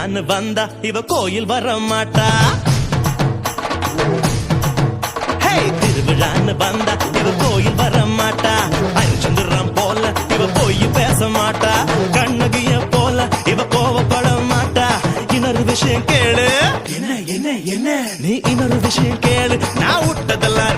திருவிழான்னு வந்தா இவ கோயில் வர மாட்டா. திருவிழான்னு வந்தா இவ கோயில் வர மாட்டா. அரிச்சந்திரம் போல இவ போய் பேச மாட்டா. கண்ணகிய போல இவ கோவப்பட மாட்டா. இன்னொரு விஷயம் கேளு. என்ன என்ன என்ன நீ இன்னொரு விஷயம் கேளு. நான் விட்டதெல்லாம்